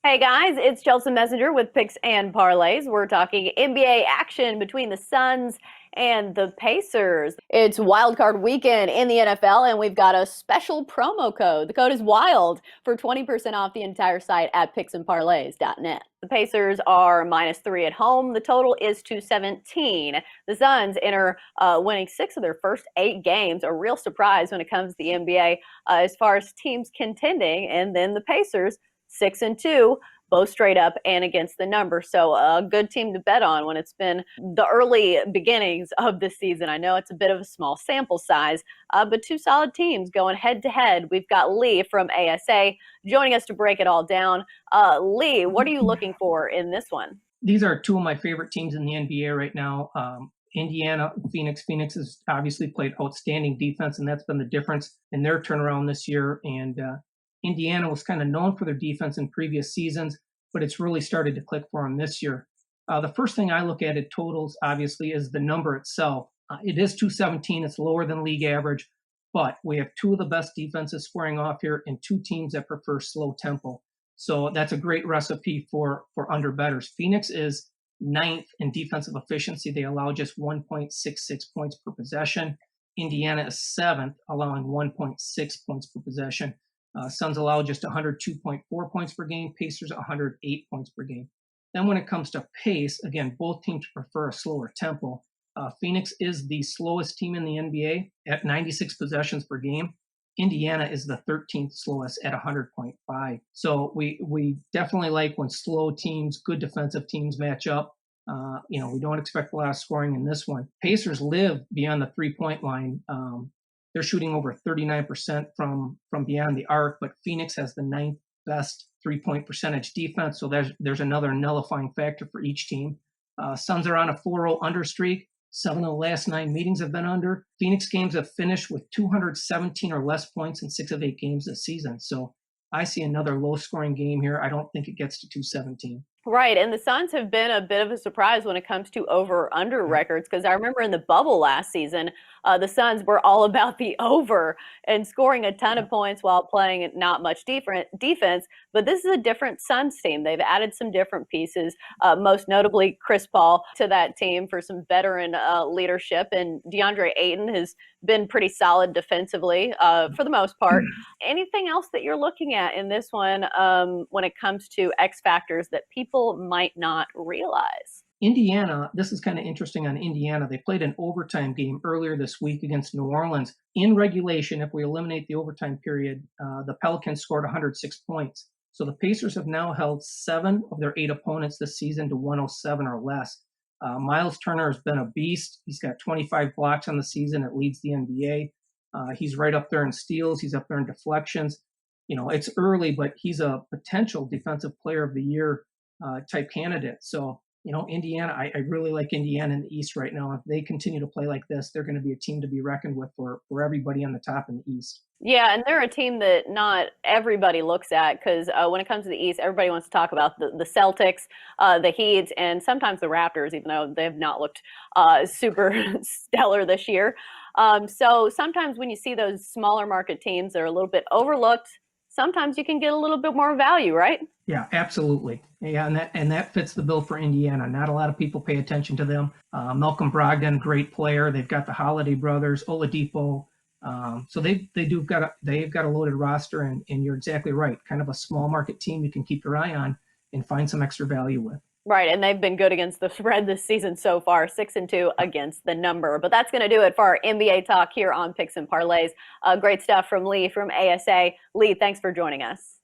Hey guys, it's Chelsa Messenger with Picks and Parlays. We're talking NBA action between the Suns and the Pacers. It's wild card weekend in the NFL, and we've got a special promo code. The code is WILD for 20% off the entire site at picksandparlays.net. The Pacers are -3 at home. The total is 217. The Suns enter winning 6 of their first 8 games, a real surprise when it comes to the NBA as far as teams contending. And then the Pacers 6-2, both straight up and against the number. So a good team to bet on when it's been the early beginnings of the season. I know it's a bit of a small sample size, but two solid teams going head to head. We've got Lee from ASA joining us to break it all down. Lee, what are you looking for in this one? These are two of my favorite teams in the NBA right now. Indiana, Phoenix. Phoenix has obviously played outstanding defense, and that's been the difference in their turnaround this year. And Indiana was kind of known for their defense in previous seasons, but it's really started to click for them this year. The first thing I look at totals, obviously, is the number itself. It is 217. It's lower than league average, but we have two of the best defenses squaring off here and two teams that prefer slow tempo. So that's a great recipe for under bettors. Phoenix is ninth in defensive efficiency. They allow just 1.66 points per possession. Indiana is seventh, allowing 1.6 points per possession. Suns allow just 102.4 points per game, Pacers 108 points per game. Then when it comes to pace, again, both teams prefer a slower tempo. Phoenix is the slowest team in the NBA at 96 possessions per game. Indiana is the 13th slowest at 100.5. So we definitely like when slow teams, good defensive teams match up. We don't expect a lot of scoring in this one. Pacers live beyond the three-point line. They're shooting over 39% from beyond the arc, but Phoenix has the ninth best three-point percentage defense. So there's another nullifying factor for each team. Suns are on a 4-0 under streak. 7 of the last 9 meetings have been under. Phoenix games have finished with 217 or less points in 6 of 8 games this season. So I see another low-scoring game here. I don't think it gets to 217. Right, and the Suns have been a bit of a surprise when it comes to over/under records, because I remember in the bubble last season, the Suns were all about the over and scoring a ton of points while playing not much defense. But this is a different Suns team. They've added some different pieces, most notably Chris Paul to that team for some veteran leadership, and DeAndre Ayton has been pretty solid defensively for the most part. Anything else that you're looking at in this one when it comes to X factors that people might not realize? Indiana, this is kind of interesting on Indiana. They played an overtime game earlier this week against New Orleans. In regulation, if we eliminate the overtime period, the Pelicans scored 106 points. So the Pacers have now held 7 of their 8 opponents this season to 107 or less. Miles Turner has been a beast. He's got 25 blocks on the season. It leads the NBA. He's right up there in steals. He's up there in deflections. It's early, but he's a potential defensive player of the year type candidate. So, Indiana, I really like Indiana in the East right now. If they continue to play like this, they're going to be a team to be reckoned with for everybody on the top in the East. Yeah, and they're a team that not everybody looks at because when it comes to the East, everybody wants to talk about the Celtics, the Heat, and sometimes the Raptors, even though they have not looked super stellar this year. So sometimes when you see those smaller market teams that are a little bit overlooked, sometimes you can get a little bit more value, right? Yeah, absolutely. Yeah, and that fits the bill for Indiana. Not a lot of people pay attention to them. Malcolm Brogdon, great player. They've got the Holiday brothers, Oladipo. So they've got a loaded roster, and you're exactly right. Kind of a small market team you can keep your eye on and find some extra value with. Right, and they've been good against the spread this season so far, 6-2 against the number. But that's going to do it for our NBA talk here on Picks and Parlays. Great stuff from Lee from ASA. Lee, thanks for joining us.